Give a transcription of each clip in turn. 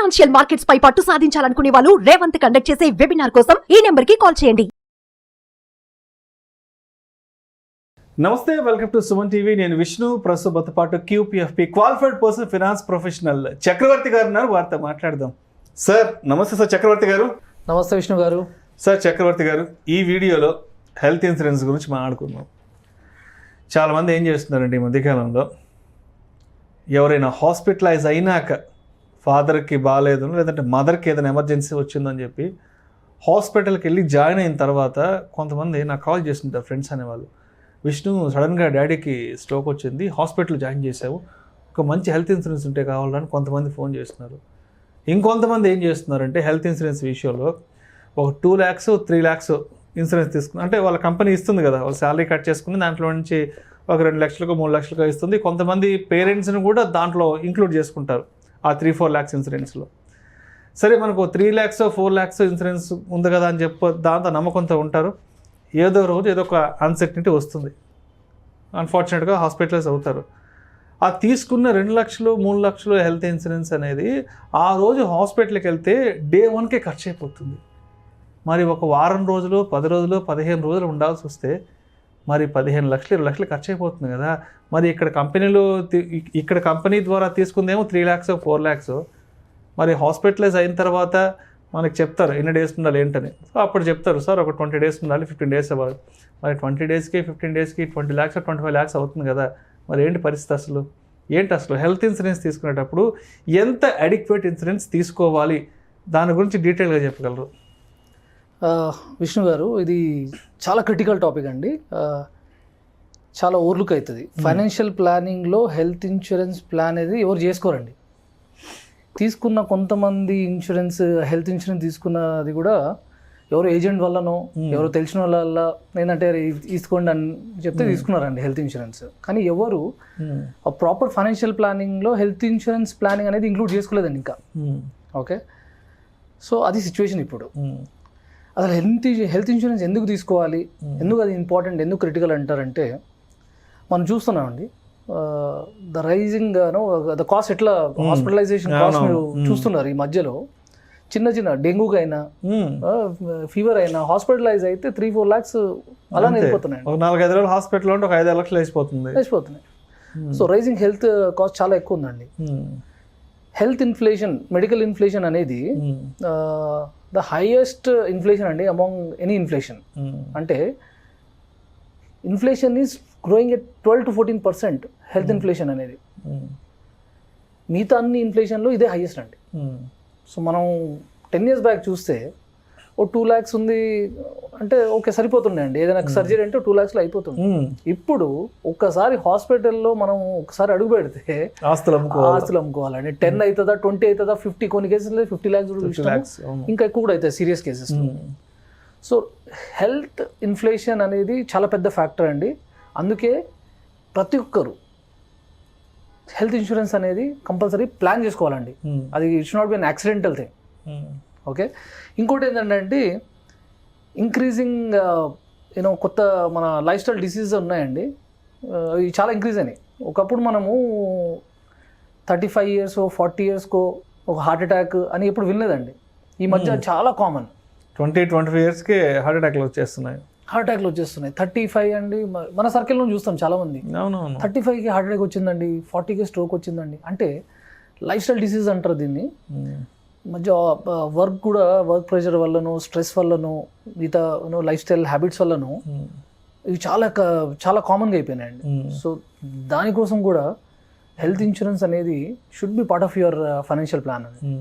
Financial markets పై పట్టు సాధించాలనుకునే వాళ్ళు Revanth conduct చేసే వెబినార్ కోసం ఈ నెంబర్ కి కాల్ చేయండి. నమస్తే, వెల్కమ్ టు సుమన్ టీవీ. నేను విష్ణు. ప్రస్తుతం పాటు QPFP qualified person finance professional Chakravarthi garu ఉన్నారు. వారితో మాట్లాడదాం. సార్ నమస్తే. సార్ చక్రవర్తి గారు. నమస్తే విష్ణు గారు. సార్ చక్రవర్తి గారు, ఈ వీడియోలో హెల్త్ ఇన్సూరెన్స్ గురించి మాట్లాడుకుందాం. చాలామంది ఏం చేస్తున్నారంటే ఈ మధ్యకాలంలో ఎవరైనా హాస్పిటలైజ్ అయినాక ఫాదర్కి బాగాలేదు లేదంటే మదర్కి ఏదైనా ఎమర్జెన్సీ వచ్చిందని చెప్పి హాస్పిటల్కి వెళ్ళి జాయిన్ అయిన తర్వాత కొంతమంది నాకు కాల్ చేస్తుంటారు, ఫ్రెండ్స్ అనేవాళ్ళు. విష్ణు, సడన్గా డాడీకి స్ట్రోక్ వచ్చింది, హాస్పిటల్ జాయిన్ చేసావు, ఒక మంచి హెల్త్ ఇన్సూరెన్స్ ఉంటే కావాలని కొంతమంది ఫోన్ చేస్తున్నారు. ఇంకొంతమంది ఏం చేస్తున్నారంటే హెల్త్ ఇన్సూరెన్స్ విషయంలో ఒక 2 lakhs 3 lakhs ఇన్సూరెన్స్ తీసుకుని, అంటే వాళ్ళ కంపెనీ ఇస్తుంది కదా, వాళ్ళ శాలరీ కట్ చేసుకుని దాంట్లో నుంచి ఒక 2 లక్షలకు 3 లక్షలకు ఇస్తుంది. కొంతమంది పేరెంట్స్ని కూడా దాంట్లో ఇంక్లూడ్ చేసుకుంటారు ఆ 3-4 lakhs ఇన్సూరెన్స్లో. సరే, మనకు 3 lakhs 4 lakhs ఇన్సూరెన్స్ ఉంది కదా అని దాంతో నమ్మకంతో ఉంటారు. ఏదో రోజు ఏదో ఒక అన్సర్టనిటీ వస్తుంది, అన్ఫార్చునేట్గా హాస్పిటలైజ్ అవుతారు. ఆ తీసుకున్న 2 లక్షలు 3 లక్షలు హెల్త్ ఇన్సూరెన్స్ అనేది ఆ రోజు హాస్పిటల్కి వెళ్తే Day 1కే ఖర్చు అయిపోతుంది. మరి ఒక వారం రోజులు 10 రోజులు 15 రోజులు ఉండాల్సి వస్తే మరి 15 లక్షలు 20 లక్షలు ఖర్చు అయిపోతుంది కదా. మరి ఇక్కడ కంపెనీ ద్వారా తీసుకుందేమో 3 lakhs 4 lakhs. మరి హాస్పిటలైజ్ అయిన తర్వాత మనకి చెప్తారు ఎన్ని డేస్ ఉండాలి ఏంటని. సో అప్పుడు చెప్తారు, సార్ ఒక 20 days ఉండాలి, 15 days అవ్వాలి. మరి 20 daysకి 15 daysకి 20 lakhs 25 lakhs అవుతుంది కదా. మరి ఏంటి పరిస్థితి ఏంటి అసలు హెల్త్ ఇన్సూరెన్స్ తీసుకునేటప్పుడు ఎంత అడిక్వేట్ ఇన్సూరెన్స్ తీసుకోవాలి, దాని గురించి డీటెయిల్గా చెప్పగలరు? విష్ణు గారు, ఇది చాలా క్రిటికల్ టాపిక్ అండి. చాలా ఓవర్లుక్ అవుతుంది. ఫైనాన్షియల్ ప్లానింగ్లో హెల్త్ ఇన్సూరెన్స్ ప్లాన్ అనేది ఎవరు చేసుకోరండి. తీసుకున్న కొంతమంది హెల్త్ ఇన్సూరెన్స్ తీసుకున్నది కూడా ఎవరో ఏజెంట్ వల్లనో ఎవరో తెలిసిన వాళ్ళ ఏంటంటే తీసుకోండి అని చెప్తే తీసుకున్నారండి హెల్త్ ఇన్సూరెన్స్. కానీ ఎవరు ప్రాపర్ ఫైనాన్షియల్ ప్లానింగ్లో హెల్త్ ఇన్సూరెన్స్ ప్లానింగ్ అనేది ఇంక్లూడ్ చేసుకోలేదండి ఇంకా. ఓకే, సో అది సిచ్యువేషన్ ఇప్పుడు. అసలు హెల్త్ ఇన్సూరెన్స్ ఎందుకు తీసుకోవాలి, ఎందుకు అది ఇంపార్టెంట్, ఎందుకు క్రిటికల్ అంటారంటే, మనం చూస్తున్నామండి ద రైజింగ్ ద కాస్ట్, ఎట్లా హాస్పిటలైజేషన్ కాస్ట్ మీరు చూస్తున్నారు. ఈ మధ్యలో చిన్న డెంగ్యూకి అయినా ఫీవర్ అయినా హాస్పిటలైజ్ అయితే 3-4 lakhs అలానే అయిపోతున్నాయి. 4-5 రోజులు హాస్పిటల్ ఉంటే ఒక 5 లక్షలు వేసిపోతున్నాయి. సో రైజింగ్ హెల్త్ కాస్ట్ చాలా ఎక్కువ ఉందండి. హెల్త్ ఇన్ఫ్లేషన్, మెడికల్ ఇన్ఫ్లేషన్ అనేది ద హైయెస్ట్ ఇన్ఫ్లేషన్ అండి అమాంగ్ ఎనీ ఇన్ఫ్లేషన్. అంటే inflation is growing at 12 to 14% health inflation అనేది. మిగతా అన్ని ఇన్ఫ్లేషన్లో ఇదే హైయెస్ట్ అండి. సో మనం 10 years బ్యాక్ చూస్తే ఓ 2 lakhs ఉంది అంటే ఓకే సరిపోతుండే అండి, ఏదైనా సర్జరీ అంటే 2 lakhsలో అయిపోతుంది. ఇప్పుడు ఒక్కసారి హాస్పిటల్లో మనం ఒకసారి అడుగు పెడితే ఆస్తులు అమ్ముకోవాలండి. 10 అవుతుందా, 20 అవుతుందా, 50, కొన్ని కేసెస్లో 50 lakhs ఇంకా ఎక్కువ కూడా అవుతాయి serious cases. So health inflation అనేది చాలా పెద్ద ఫ్యాక్టర్ అండి. అందుకే ప్రతి ఒక్కరు హెల్త్ ఇన్సూరెన్స్ అనేది కంపల్సరీ ప్లాన్ చేసుకోవాలండి. అది it's not be an accidental thing. Okay, ఇంకోటి ఏంటంటే ఇంక్రీజింగ్ కొత్త మన లైఫ్ స్టైల్ డిసీజెస్ ఉన్నాయండి. ఇవి చాలా ఇంక్రీజ్ అయినాయి. ఒకప్పుడు మనము 35 years 40 yearsకో ఒక హార్ట్ అటాక్ అని ఎప్పుడు వినలేదండి. ఈ మధ్య చాలా కామన్. 20-25 yearsకి హార్ట్ అటాక్లు వచ్చేస్తున్నాయి. 35 అండి, మన సర్కిల్లో చూస్తాం చాలామంది 35కి హార్ట్ అటాక్ వచ్చిందండి, 40కి స్ట్రోక్ వచ్చిందండి. అంటే లైఫ్ స్టైల్ డిసీజ్ అంటారు దీన్ని. మధ్య వర్క్ ప్రెషర్ వల్లనో, స్ట్రెస్ వల్లనో, మిగతా లైఫ్ స్టైల్ హ్యాబిట్స్ వల్లనో ఇవి చాలా కామన్గా అయిపోయినాయండి. సో దానికోసం కూడా హెల్త్ ఇన్సూరెన్స్ అనేది should be part of your financial plan అని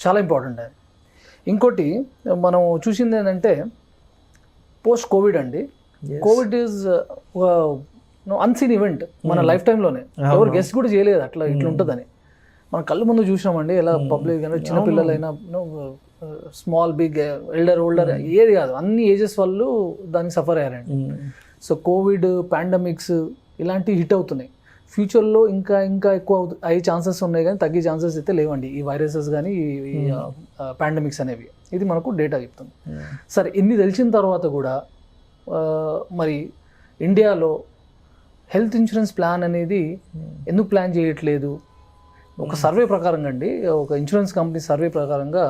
చాలా ఇంపార్టెంట్ అది. ఇంకోటి మనం చూసింది ఏంటంటే పోస్ట్ కోవిడ్ అండి. కోవిడ్ ఈజ్ అన్సీన్ ఈవెంట్ మన లైఫ్ టైంలోనే. ఎవరు గెస్ట్ కూడా చేయలేదు అట్లా ఇట్లా ఉంటుందని. మనం కళ్ళు ముందు చూసినామండి ఎలా పబ్లిక్ చిన్నపిల్లలైనా, స్మాల్ బిగ్ ఓల్డర్ ఏది కాదు, అన్ని ఏజెస్ వాళ్ళు దాన్ని సఫర్ అయ్యారండి. సో కోవిడ్, పాండమిక్స్ ఇలాంటివి హిట్ అవుతున్నాయి. ఫ్యూచర్లో ఇంకా ఎక్కువ అయ్యే ఛాన్సెస్ ఉన్నాయి, కానీ తగ్గే ఛాన్సెస్ అయితే లేవండి ఈ వైరసెస్ కానీ ఈ పాండమిక్స్ అనేవి. ఇది మనకు డేటా చెప్తుంది. సరే, ఇన్ని తెలిసిన తర్వాత కూడా మరి ఇండియాలో హెల్త్ ఇన్సూరెన్స్ ప్లాన్ అనేది ఎందుకు ప్లాన్ చేయట్లేదు, ఒక సర్వే ప్రకారంగా అండి, ఒక ఇన్సూరెన్స్ కంపెనీ సర్వే ప్రకారంగా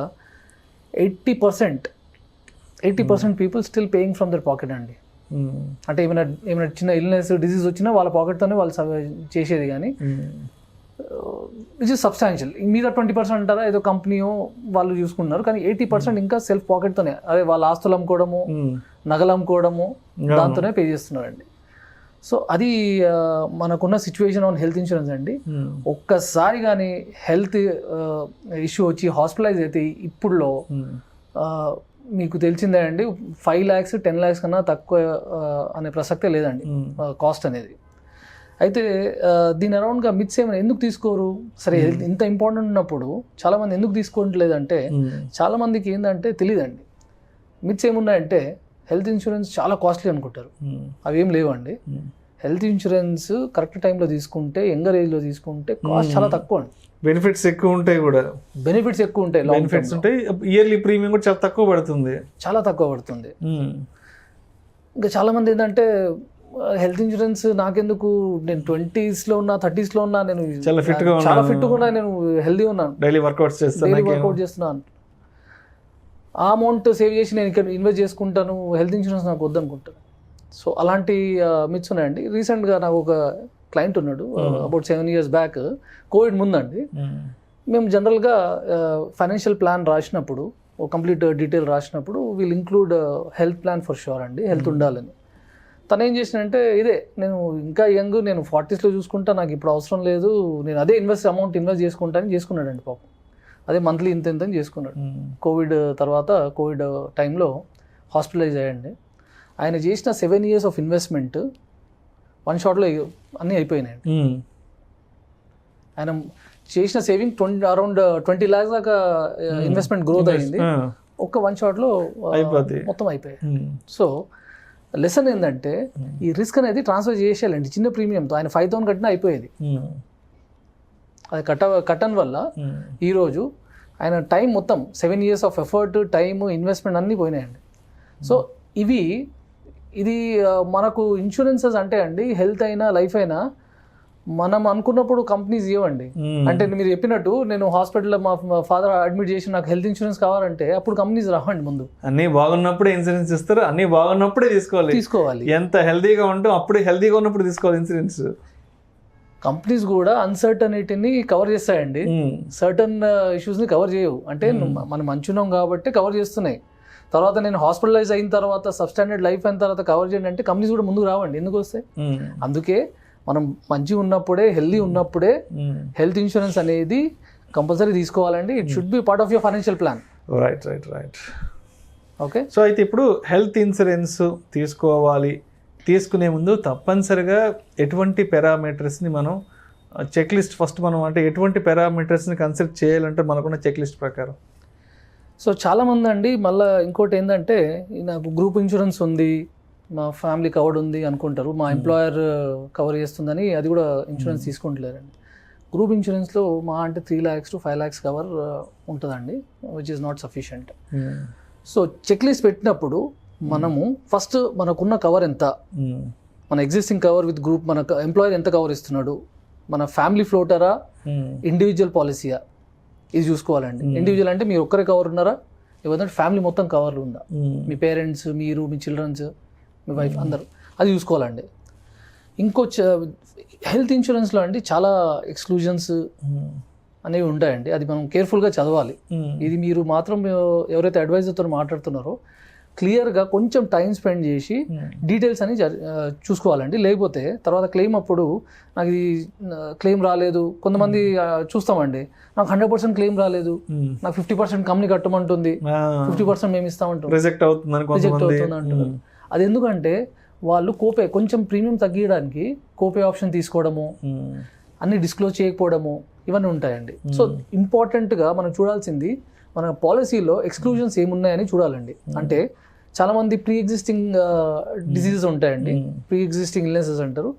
80% people still paying from their pocket అండి. అంటే ఏమైనా చిన్న ఇల్నెస్ డిసీజ్ వచ్చినా వాళ్ళ పాకెట్తోనే వాళ్ళు చేసేది, కానీ విచ్ ఇస్ సబ్స్టాన్షియల్. మీద 20% అంటారా ఏదో కంపెనీయో వాళ్ళు చూసుకుంటున్నారు, కానీ 80% ఇంకా సెల్ఫ్ పాకెట్తోనే, అదే వాళ్ళ ఆస్తులు అమ్ముకోవడము, నగలు అమ్ముకోవడము, దాంతోనే పే చేస్తున్నారండి. సో అది మనకున్న సిచ్యువేషన్ ఆన్ హెల్త్ ఇన్సూరెన్స్ అండి. ఒక్కసారి కానీ హెల్త్ ఇష్యూ వచ్చి హాస్పిటలైజ్ అయితే ఇప్పుడులో మీకు తెలిసిందే అండి, 5 lakhs 10 lakhs కన్నా తక్కువ అనే ప్రసక్తే లేదండి కాస్ట్ అనేది. అయితే దీని అరౌండ్గా మిత్స్ ఏమైనా ఎందుకు తీసుకోరు? సరే హెల్త్ ఇంత ఇంపార్టెంట్ ఉన్నప్పుడు చాలామంది ఎందుకు తీసుకోవట్లేదంటే, చాలామందికి ఏంటంటే తెలియదండి. మిత్స్ ఏమున్నాయంటే హెల్త్ ఇన్సూరెన్స్ చాలా కాస్ట్లీ అనుకుంటారు, అవి ఏం లేవండి. హెల్త్ ఇన్సూరెన్స్ కరెక్ట్ టైంలో తీసుకుంటే, యంగర్ ఏజ్లో తీసుకుంటే కాస్ట్ చాలా తక్కువ అండి. బెనిఫిట్స్ ఎక్కువ ఉంటాయి కూడా, బెనిఫిట్స్ ఎక్కువ ఉంటాయి, బెనిఫిట్స్ ఉంటాయి. ఇయర్లీ ప్రీమియం కూడా చాలా తక్కువ పడుతుంది, చాలా తక్కువ పడుతుంది. ఇంకా చాలామంది ఏంటంటే హెల్త్ ఇన్సూరెన్స్ నాకెందుకు, నేను 20s లో ఉన్నా 30s లో ఉన్నా, నేను చాలా ఫిట్గా ఉన్నా, నేను హెల్దీ ఉన్నాను, డైలీ వర్కౌట్ చేస్తున్నాను, ఆ అమౌంట్ సేవ్ చేసి నేను ఇక్కడ ఇన్వెస్ట్ చేసుకుంటాను, హెల్త్ ఇన్సూరెన్స్ నాకు వద్దనుకుంటాను. సో అలాంటి మిత్స్ ఉన్నాయండి. రీసెంట్గా నాకు ఒక క్లయింట్ ఉన్నాడు, అబౌట్ 7 years బ్యాక్, కోవిడ్ ముందండి. మేము జనరల్గా ఫైనాన్షియల్ ప్లాన్ రాసినప్పుడు, కంప్లీట్ డీటెయిల్ రాసినప్పుడు we'll include health plan for sure అండి, హెల్త్ ఉండాలని. తను ఏం చేసినంటే, ఇదే నేను ఇంకా యంగ్, నేను 40s లో చూసుకుంటా, నాకు ఇప్పుడు అవసరం లేదు, నేను అదే అమౌంట్ ఇన్వెస్ట్ చేసుకుంటానని చేసుకున్నాడండి పాపం. అదే మంత్లీ ఇంత అని చేసుకున్నాడు. కోవిడ్ తర్వాత, కోవిడ్ టైంలో హాస్పిటలైజ్ అయ్యండి. ఆయన చేసిన 7 years ఆఫ్ ఇన్వెస్ట్మెంట్ 1 shotలో అన్నీ అయిపోయినాయండి. ఆయన చేసిన సేవింగ్ అరౌండ్ 20 lakhs దాకా ఇన్వెస్ట్మెంట్ గ్రోత్ అయింది, ఒక్క 1 shotలో మొత్తం అయిపోయాయి. సో లెసన్ ఏంటంటే, ఈ రిస్క్ అనేది ట్రాన్స్ఫర్ చేసేయాలండి చిన్న ప్రీమియంతో. ఆయన 5,000 కట్టినా అయిపోయేది, అది కట్టన్ వల్ల ఈరోజు ఆయన టైం మొత్తం 7 years of effort, time, investment అన్నీ పోయినాయండి. సో ఇది మనకు ఇన్సూరెన్సెస్ అంటే అండి, హెల్త్ అయినా లైఫ్ అయినా మనం అనుకున్నప్పుడు కంపెనీస్ ఇవ్వండి. అంటే మీరు చెప్పినట్టు, నేను హాస్పిటల్లో మా ఫాదర్ అడ్మిట్ చేసి నాకు హెల్త్ ఇన్సూరెన్స్ కావాలంటే అప్పుడు కంపెనీస్ రావండి. ముందు అన్ని బాగున్నప్పుడే ఇన్సూరెన్స్ ఇస్తారు, అన్ని బాగున్నప్పుడే తీసుకోవాలి. ఎంత హెల్తీగా ఉంటో అప్పుడు హెల్తీగా ఉన్నప్పుడు తీసుకోవాలి ఇన్సూరెన్స్. కంపెనీస్ కూడా అన్సర్టనిటీని కవర్ చేస్తాయండి, సర్టన్ ఇష్యూస్ని కవర్ చేయవు. అంటే మనం మంచున్నాం కాబట్టి కవర్ చేస్తున్నాయి. తర్వాత నేను హాస్పిటలైజ్ అయిన తర్వాత, సబ్స్టాండర్డ్ లైఫ్ అయిన తర్వాత కవర్ చేయండి అంటే కంపెనీస్ కూడా ముందుకు రావండి. ఎందుకు వస్తాయి? అందుకే మనం మంచిగా ఉన్నప్పుడే, హెల్దీ ఉన్నప్పుడే హెల్త్ ఇన్సూరెన్స్ అనేది కంపల్సరీ తీసుకోవాలండి. It should be part of your financial plan. Right. Okay. So అయితే ఇప్పుడు హెల్త్ ఇన్సూరెన్స్ తీసుకునే ముందు తప్పనిసరిగా ఎటువంటి పారామీటర్స్ని మనం చెక్ లిస్ట్, ఫస్ట్ మనం అంటే ఎటువంటి పారామీటర్స్ని కన్సిడర్ చేయాలంటే మనకున్న చెక్ లిస్ట్ ప్రకారం? సో చాలామంది అండి, మళ్ళీ ఇంకోటి ఏంటంటే, నాకు గ్రూప్ ఇన్సూరెన్స్ ఉంది, మా ఫ్యామిలీ కవర్డ్ ఉంది అనుకుంటారు, మా ఎంప్లాయర్ కవర్ చేస్తుందని అది కూడా ఇన్సూరెన్స్ తీసుకుంటలేరండి. గ్రూప్ ఇన్సూరెన్స్లో మా అంటే 3 lakhs to 5 lakhs కవర్ ఉంటుందండి, which is not sufficient. So check list పెట్టినప్పుడు మనము ఫస్ట్ మనకున్న కవర్ ఎంత, మన ఎగ్జిస్టింగ్ కవర్ విత్ గ్రూప్, మన ఎంప్లాయర్ ఎంత కవర్ ఇస్తున్నాడు, మన ఫ్యామిలీ ఫ్లోటరా, ఇండివిజువల్ పాలసీయా, ఇది చూసుకోవాలండి. ఇండివిజువల్ అంటే మీరు ఒక్కరే కవర్ ఉన్నారా, లేకపోతే ఫ్యామిలీ మొత్తం కవర్లు ఉందా, మీ పేరెంట్స్, మీరు, మీ చిల్డ్రన్స్, మీ వైఫ్, అందరూ, అది చూసుకోవాలండి. ఇంకో హెల్త్ ఇన్సూరెన్స్లో అండి చాలా ఎక్స్క్లూజన్స్ అనేవి ఉంటాయండి, అది మనం కేర్ఫుల్గా చదవాలి. ఇది మీరు మాత్రం ఎవరైతే అడ్వైజర్తో మాట్లాడుతున్నారో క్లియర్గా కొంచెం టైం స్పెండ్ చేసి డీటెయిల్స్ అని చూసుకోవాలండి. లేకపోతే తర్వాత క్లెయిమ్ అప్పుడు నాకు ఇది క్లెయిమ్ రాలేదు, కొంతమంది చూస్తామండి, నాకు 100% క్లెయిమ్ రాలేదు, నాకు 50% కంపెనీ కట్టమంటుంది, 50% మేము ఇస్తామంటాం, రిజెక్ట్ అవుతుంది అంటున్నారు. అది ఎందుకంటే వాళ్ళు కొంచెం ప్రీమియం తగ్గించడానికి కోపే ఆప్షన్ తీసుకోవడము, అన్ని డిస్క్లోజ్ చేయకపోవడము, ఇవన్నీ ఉంటాయండి. సో ఇంపార్టెంట్గా మనం చూడాల్సింది మన పాలసీలో ఎక్స్క్లూజన్స్ ఏమున్నాయని చూడాలండి. అంటే చాలామంది ప్రీ ఎగ్జిస్టింగ్ డిసీజెస్ ఉంటాయండి, ప్రీ ఎగ్జిస్టింగ్ ఇల్నెసెస్ అంటారు,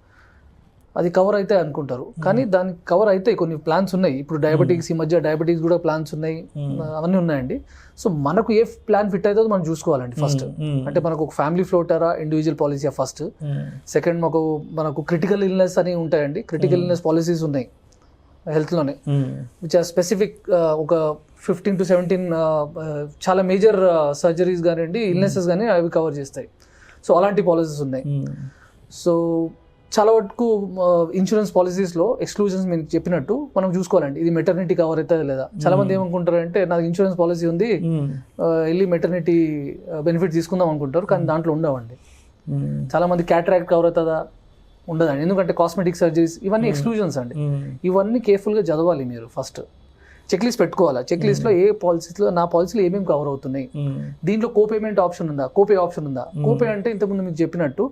అది కవర్ అయితే అనుకుంటారు, కానీ దానికి కవర్ అయితే కొన్ని ప్లాన్స్ ఉన్నాయి. ఇప్పుడు డయాబెటిక్స్, ఈ మధ్య డయాబెటిక్స్ కూడా ప్లాన్స్ ఉన్నాయి, అవన్నీ ఉన్నాయండి. సో మనకు ఏ ప్లాన్ ఫిట్ అవుతుందో మనం చూసుకోవాలండి ఫస్ట్. అంటే మనకు ఒక ఫ్యామిలీ ఫ్లోటరా, ఇండివిజువల్ పాలసీయా ఫస్ట్. సెకండ్ మనకు క్రిటికల్ ఇల్నెస్ అని ఉంటాయండి, క్రిటికల్ ఇల్నెస్ పాలసీస్ ఉన్నాయి, హెల్త్లోనే, విచ్ ఆర్ స్పెసిఫిక్ ఒక 15 to 17 చాలా మేజర్ సర్జరీస్ కానివ్వండి, ఇల్నెసెస్ కానీ అవి కవర్ చేస్తాయి. సో అలాంటి పాలసీస్ ఉన్నాయి. సో చాలా వరకు ఇన్సూరెన్స్ పాలసీస్లో ఎక్స్క్లూజన్స్ మీరు చెప్పినట్టు మనం చూసుకోవాలండి, ఇది మెటర్నిటీ కవర్ అవుతుందా లేదా. చాలా మంది ఏమనుకుంటారంటే నాకు ఇన్సూరెన్స్ పాలసీ ఉంది, వెళ్ళి మెటర్నిటీ బెనిఫిట్ తీసుకుందాం అనుకుంటారు, కానీ దాంట్లో ఉండవండి. చాలా మంది క్యాటరాక్ట్ కవర్ అవుతుందా, ఉండదండి. ఎందుకంటే కాస్మెటిక్ సర్జరీస్ ఇవన్నీ ఎక్స్క్లూజన్స్ అండి. ఇవన్నీ కేర్ఫుల్గా చదవాలి మీరు. ఫస్ట్ చెక్ లిస్ట్ పెట్టుకోవాలా, చెక్ లిస్ట్లో ఏ పాలసీస్లో నా పాలసీలో ఏమేమి కవర్ అవుతున్నాయి, దీంట్లో కోపేమెంట్ ఆప్షన్ ఉందా, కోపే ఆప్షన్ ఉందా. కోపే అంటే ఇంతకుముందు మీకు చెప్పినట్టు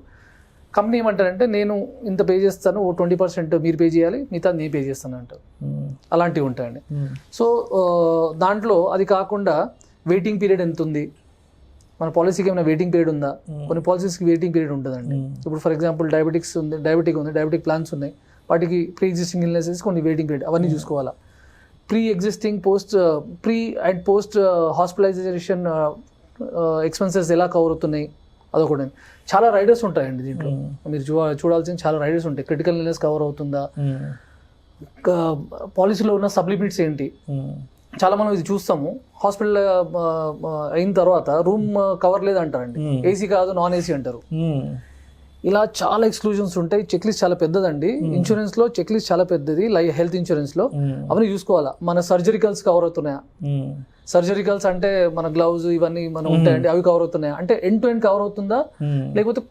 కంపెనీ ఏమంటారంటే నేను ఇంత పే చేస్తాను, 20% మీరు పే చేయాలి, మిగతా నేను పే చేస్తాను అంటారు. అలాంటివి ఉంటాయండి. సో దాంట్లో అది కాకుండా వెయిటింగ్ పీరియడ్ ఎంత ఉంది, మన పాలసీకి ఏమైనా వెయిటింగ్ పీరియడ్ ఉందా. కొన్ని పాలసీస్కి వెయిటింగ్ పీరియడ్ ఉంటుందండి. ఇప్పుడు ఫర్ ఎగ్జాంపుల్ డయాబెటిక్ ప్లాన్స్ ఉన్నాయి, వాటికి ప్రీ ఎగ్జిస్టింగ్ ఇల్నెసెస్ కొన్ని వెయిటింగ్ పీరియడ్ అవన్నీ చూసుకోవాలా. Pre existing pre and post hospitalization expenses ఎలా కవర్ అవుతున్నాయి అదొకటి. చాలా రైడర్స్ ఉంటాయండి దీంట్లో, మీరు చూడాల్సిన చాలా రైడర్స్ ఉంటాయి. క్రిటికల్ ఇల్నెస్ కవర్ అవుతుందా, పాలసీలో ఉన్న సబ్లిమిట్స్ ఏంటి. చాలా మనం ఇది చూస్తాము, హాస్పిటల్ అయిన తర్వాత రూమ్ కవర్ లేదంటారండి, ఏసీ కాదు నాన్ ఏసీ అంటారు. ఇలా చాలా ఎక్స్క్లూజన్స్ ఉంటాయి. చెక్ లిస్ట్ చాలా పెద్దదండి. ఇన్సూరెన్స్ లో చెక్ లిస్ట్ చాలా పెద్దది. హెల్త్ ఇన్సూరెన్స్ లో అవన్నీ చూసుకోవాలా. మన సర్జరికల్స్ కవర్ అవుతున్నాయా, సర్జరికల్స్ అంటే మన గ్లౌజ్ ఇవన్నీ మనం ఉంటాయండి, అవి కవర్ అవుతున్నాయా, అంటే ఎండ్ టు ఎండ్ కవర్ అవుతుందా, లేకపోతే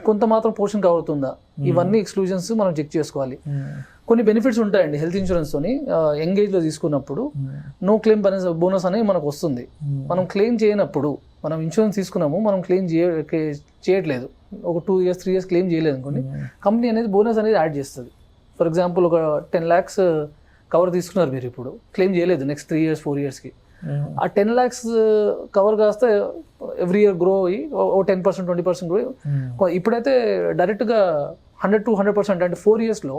కొంత మాత్రం పోర్షన్ కవర్ అవుతుందా, ఇవన్నీ ఎక్స్క్లూజన్స్ మనం చెక్ చేసుకోవాలి. కొన్ని బెనిఫిట్స్ ఉంటాయండి హెల్త్ ఇన్సూరెన్స్తోని. యంగ్ ఏజ్లో తీసుకున్నప్పుడు నో క్లెయిమ్ బోనస్ అనేది మనకు వస్తుంది. మనం క్లెయిమ్ చేయనప్పుడు, మనం ఇన్సూరెన్స్ తీసుకున్నాము, మనం క్లెయిమ్ చేయట్లేదు, ఒక 2 years 3 years క్లెయిమ్ చేయలేదు అనుకోండి, కంపెనీ అనేది బోనస్ అనేది యాడ్ చేస్తుంది. ఫర్ ఎగ్జాంపుల్ ఒక 10 lakhs కవర్ తీసుకున్నారు మీరు, ఇప్పుడు క్లెయిమ్ చేయలేదు నెక్స్ట్ 3 years 4 yearsకి, ఆ 10 lakhs కవర్ కాస్త ఎవ్రీ ఇయర్ గ్రో అయ్యి 10% 20% గ్రో. ఇప్పుడైతే డైరెక్ట్గా 100 to 100% అంటే 4 yearsలో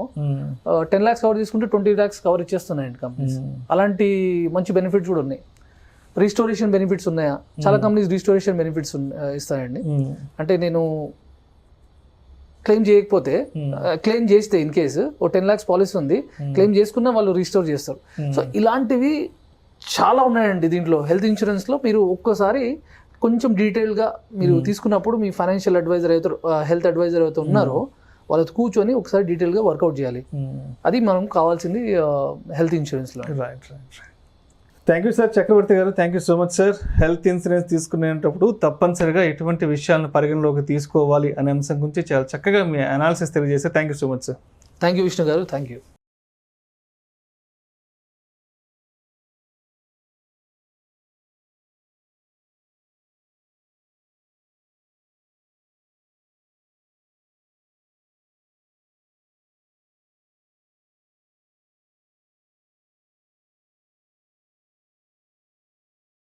10 lakhs కవర్ తీసుకుంటే 20 lakhs కవర్ ఇచ్చేస్తున్నాయండి కంపెనీస్. అలాంటి మంచి బెనిఫిట్స్ కూడా ఉన్నాయి. రిస్టోరేషన్ బెనిఫిట్స్ ఉన్నాయా, చాలా కంపెనీస్ రిస్టోరేషన్ బెనిఫిట్స్ ఇస్తాయండి. అంటే నేను క్లెయిమ్ చేయకపోతే, క్లెయిమ్ చేస్తే ఇన్ కేసు ఓ 10 lakhs పాలసీ ఉంది, క్లెయిమ్ చేసుకున్నా వాళ్ళు రిస్టోర్ చేస్తారు. సో ఇలాంటివి చాలా ఉన్నాయండి దీంట్లో హెల్త్ ఇన్సూరెన్స్లో. మీరు ఒక్కసారి కొంచెం డీటెయిల్గా మీరు తీసుకున్నప్పుడు మీ ఫైనాన్షియల్ అడ్వైజర్ అయితే, హెల్త్ అడ్వైజర్ అయితే ఉన్నారో వాళ్ళతో కూర్చొని ఒకసారి డీటెయిల్గా వర్కౌట్ చేయాలి. అది మనం కావాల్సింది హెల్త్ ఇన్సూరెన్స్లో. రైట్. థ్యాంక్ యూ సార్ చక్రవర్తి గారు, thank you so much sir. Health insurance తీసుకునేటప్పుడు తప్పనిసరిగా ఎటువంటి విషయాలను పరిగణలోకి తీసుకోవాలి అనే అంశం గురించి చాలా చక్కగా మీ అనాలిసిస్ తెలియజేశారు. Thank you so much sir. Thank you Vishnu గారు, థ్యాంక్ యూ.